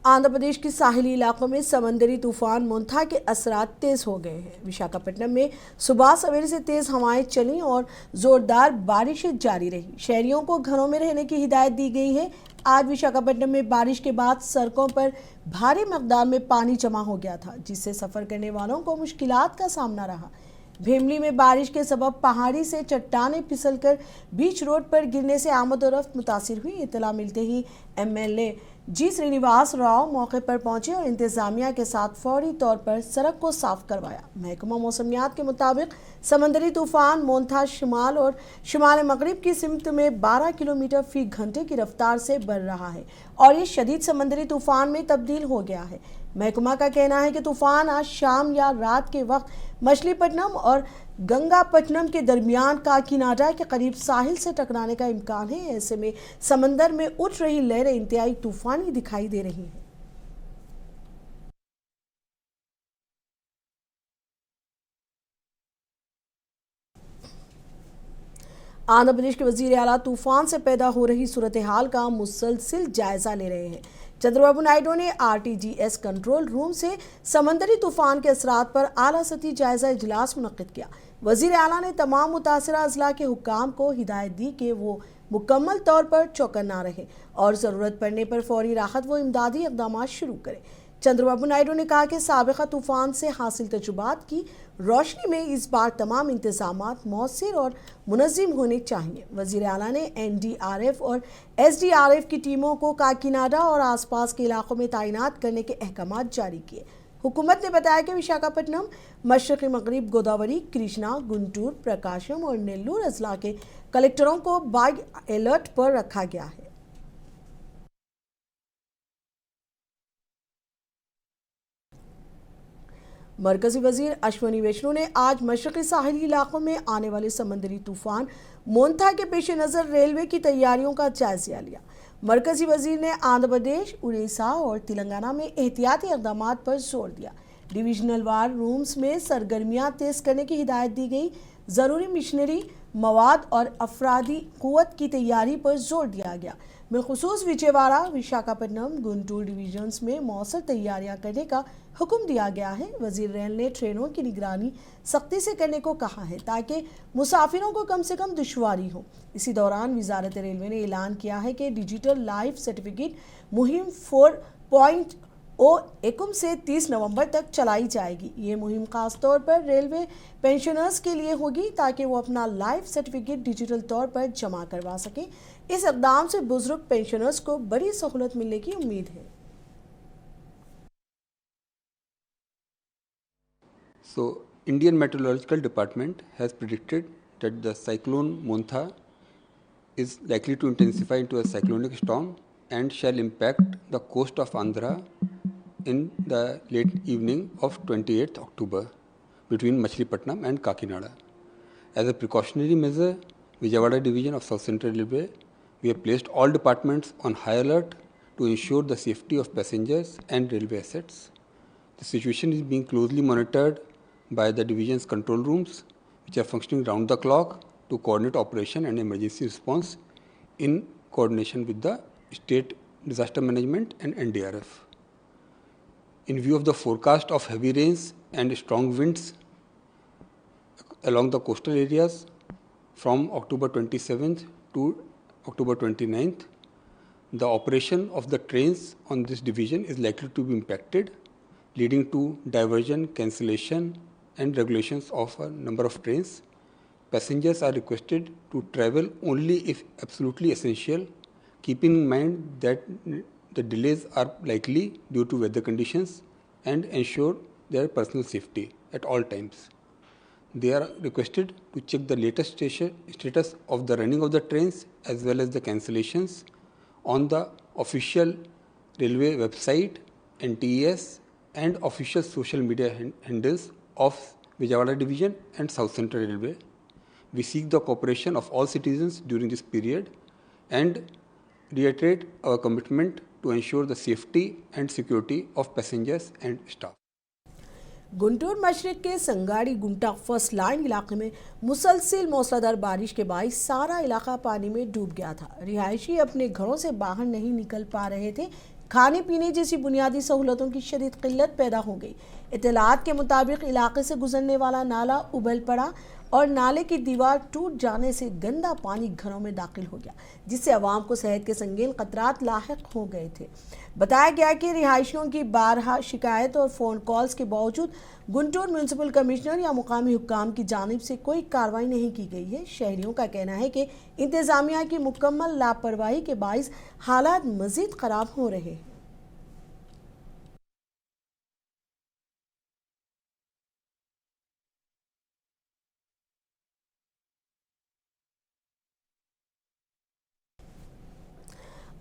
آندھرا پردیش کے ساحلی علاقوں میں سمندری طوفان مونتھا کے اثرات تیز ہو گئے ہیں۔ وشاکھاپٹنم میں صبح سویرے سے تیز ہوائیں چلیں اور زوردار بارشیں جاری رہی۔ شہریوں کو گھروں میں رہنے کی ہدایت دی گئی ہے۔ آج وشاکھاپٹنم میں بارش کے بعد سڑکوں پر بھاری مقدار میں پانی جمع ہو گیا تھا، جس سے سفر کرنے والوں کو مشکلات کا سامنا رہا۔ بھیملی میں بارش کے سبب پہاڑی سے چٹانیں پھسل کر بیچ روڈ پر گرنے سے آمد و رفت متاثر ہوئی۔ اطلاع ملتے ہی MLA جی سرینیواس راؤ موقع پر پہنچے اور انتظامیہ کے ساتھ فوری طور پر سڑک کو صاف کروایا۔ محکمہ موسمیات کے مطابق سمندری طوفان مونتھا شمال اور شمال مغرب کی سمت میں 12 کلومیٹر فی گھنٹے کی رفتار سے بڑھ رہا ہے اور یہ شدید سمندری طوفان میں تبدیل ہو گیا ہے۔ محکمہ کا کہنا ہے کہ طوفان آج شام یا رات کے وقت مچھلی پٹنم اور گنگا پٹنم کے درمیان کاکیناڈا کے قریب ساحل سے ٹکرانے کا امکان ہے۔ ایسے میں سمندر میں اٹھ رہی لہریں انتہائی طوفانی دکھائی دے رہی ہیں۔ آندھرا پردیش کے وزیر اعلیٰ طوفان سے پیدا ہو رہی صورتحال کا مسلسل جائزہ لے رہے ہیں۔ چندر بابو نائیڈو نے RTGS کنٹرول روم سے سمندری طوفان کے اثرات پر اعلیٰ سطحی جائزہ اجلاس منعقد کیا۔ وزیر اعلیٰ نے تمام متاثرہ اضلاع کے حکام کو ہدایت دی کہ وہ مکمل طور پر چوکنا رہیں اور ضرورت پڑنے پر فوری راحت و امدادی اقدامات شروع کریں۔ چندر بابو نائیڈو نے کہا کہ سابقہ طوفان سے حاصل تجربات کی روشنی میں اس بار تمام انتظامات مؤثر اور منظم ہونے چاہیے۔ وزیر اعلیٰ نے NDRF اور SDRF کی ٹیموں کو کاکیناڈا اور آس پاس کے علاقوں میں تعینات کرنے کے احکامات جاری کیے۔ حکومت نے بتایا کہ وشاکھاپٹنم، مشرقی مغرب گوداوری، کرشنا، گنٹور، پرکاشم اور نیلور اضلاع کے کلکٹروں کو بائی الرٹ پر رکھا گیا ہے۔ مرکزی وزیر اشونی ویشنو نے آج مشرقی ساحلی علاقوں میں آنے والے سمندری طوفان مونتھا کے پیش نظر ریلوے کی تیاریوں کا جائزہ لیا۔ مرکزی وزیر نے آندھرا پردیش، اڑیسہ اور تلنگانہ میں احتیاطی اقدامات پر زور دیا۔ ڈویژنل وار رومز میں سرگرمیاں تیز کرنے کی ہدایت دی گئی۔ ضروری مشنری مواد اور افرادی قوت کی تیاری پر زور دیا گیا۔ بالخصوص وجےواڑا، وشاکھاپٹنم، گنٹور ڈویژنز میں مؤثر تیاریاں کرنے کا حکم دیا گیا ہے۔ وزیر ریل نے ٹرینوں کی نگرانی سختی سے کرنے کو کہا ہے تاکہ مسافروں کو کم سے کم دشواری ہو۔ اسی دوران وزارت ریلوے نے اعلان کیا ہے کہ ڈیجیٹل لائف سرٹیفکیٹ مہم 4.0 سے 30 نومبر تک چلائی جائے گی۔ یہ مہم خاص طور پر ریلوے پینشنرز کے لیے ہوگی تاکہ وہ اپنا لائف سرٹیفکیٹ ڈیجیٹل طور پر جمع کروا سکیں۔ اس اقدام سے بزرگ پینشنرز کو بڑی سہولت ملنے کی امید ہے۔ So, Indian Meteorological Department has predicted that the cyclone Montha is likely to intensify into a cyclonic storm and shall impact the coast of Andhra in the late evening of 28th October between Machilipatnam and Kakinada. As a precautionary measure, Vijayawada Division of South Central Railway, we have placed all departments on high alert to ensure the safety of passengers and railway assets. The situation is being closely monitored by the division's control rooms, which are functioning round the clock to coordinate operation and emergency response in coordination with the state disaster management and NDRF. In view of the forecast of heavy rains and strong winds along the coastal areas from October 27th to October 29th, the operation of the trains on this division is likely to be impacted, leading to diversion, cancellation, and regulations of a number of trains. Passengers are requested to travel only if absolutely essential, keeping in mind that the delays are likely due to weather conditions, and ensure their personal safety at all times. They are requested to check the latest status of the running of the trains as well as the cancellations on the official railway website, NTES, and official social media handles of Vijayawada Division and South Central Railway. We seek the cooperation of all citizens during this period and reiterate our commitment to ensure the safety and security of passengers and staff. Guntur مشرق کے سنگاڑی گنٹا first line علاقے میں مسلسل موسلادھار بارش کے باعث سارا علاقہ پانی میں ڈوب گیا تھا۔ رہائشی اپنے گھروں سے باہر نہیں نکل پا رہے تھے کھانے پینے جیسی بنیادی سہولتوں کی شدید قلت پیدا ہو گئی۔ اطلاعات کے مطابق علاقے سے گزرنے والا نالا ابل پڑا اور نالے کی دیوار ٹوٹ جانے سے گندا پانی گھروں میں داخل ہو گیا، جس سے عوام کو صحت کے سنگین خطرات لاحق ہو گئے تھے۔ بتایا گیا کہ رہائشیوں کی بارہا شکایت اور فون کالز کے باوجود گنٹور میونسپل کمشنر یا مقامی حکام کی جانب سے کوئی کارروائی نہیں کی گئی ہے۔ شہریوں کا کہنا ہے کہ انتظامیہ کی مکمل لاپرواہی کے باعث حالات مزید خراب ہو رہے ہیں۔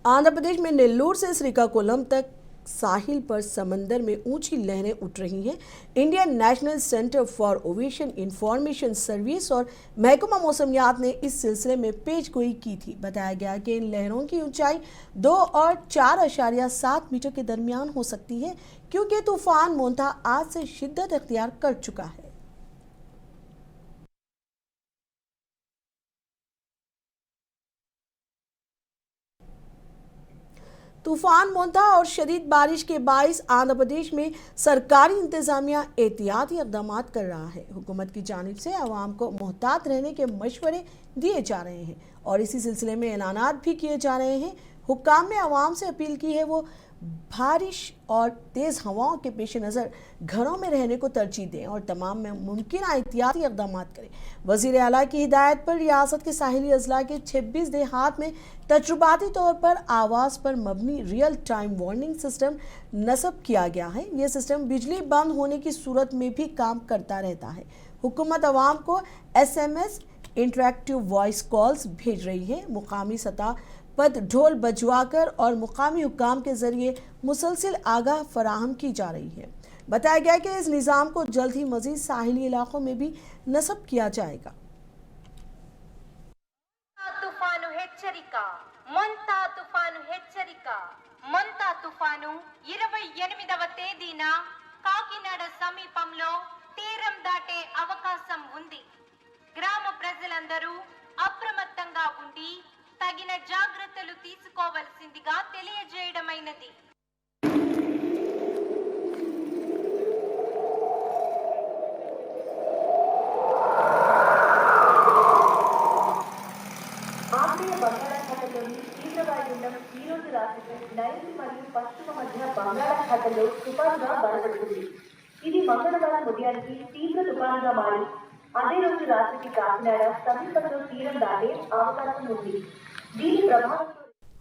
آندھرا پردیش میں نیلور سے سریکاکولم تک ساحل پر سمندر میں اونچی لہریں اٹھ رہی ہیں۔ Indian national centre for ovation information service اور محکمہ موسمیات نے اس سلسلے میں پیش گوئی کی تھی۔ بتایا گیا کہ ان لہروں کی اونچائی 2 اور 4.7 میٹر کے درمیان ہو سکتی ہے، کیونکہ طوفان مونتھا آج سے شدت اختیار کر چکا ہے۔ طوفان مونتھا اور شدید بارش کے باعث آندھرا پردیش میں سرکاری انتظامیہ احتیاطی اقدامات کر رہا ہے۔ حکومت کی جانب سے عوام کو محتاط رہنے کے مشورے دیے جا رہے ہیں اور اسی سلسلے میں اعلانات بھی کیے جا رہے ہیں۔ حکام نے عوام سے اپیل کی ہے وہ بارش اور تیز ہواؤں کے پیش نظر گھروں میں رہنے کو ترجیح دیں اور تمام ممکنہ احتیاطی اقدامات کریں۔ وزیر اعلیٰ کی ہدایت پر ریاست کے ساحلی اضلاع کے 26 دیہات میں تجرباتی طور پر آواز پر مبنی ریئل ٹائم وارننگ سسٹم نصب کیا گیا ہے۔ یہ سسٹم بجلی بند ہونے کی صورت میں بھی کام کرتا رہتا ہے۔ حکومت عوام کو SMS انٹریکٹیو وائس کالز بھیج رہی ہے۔ مقامی سطح پر ڈھول بجوا کر اور مقامی حکام کے ذریعے مسلسل آگاہ فراہم کی جا رہی ہے۔ بتایا گیا کہ اس نظام کو جلد ہی مزید ساحلی علاقوں میں بھی نصب کیا جائے گا۔ మొంతా తుఫాను 28వ తేదీన కాకినాడ సమీపంలో తీరం దాటే అవకాశం ఉంది. గ్రామ ప్రజలందరూ అప్రమత్తంగా ఉండి తగిన జాగ్రత్తలు తీసుకోవాల్సిందిగా తెలియజేయడమైనది. నైరుతి మరియు పశ్చిమ మధ్య బంగాళాఖాతంలో తుఫానుగా బలపడుతుంది. ఇది మంగళవారం ఉదయానికి తీవ్ర తుఫానుగా మారి అదే రోజు రాత్రికి కాకినాడ సమీపంలో తీరం దాటే అవకాశం ఉంది. దీని ప్రభావంతో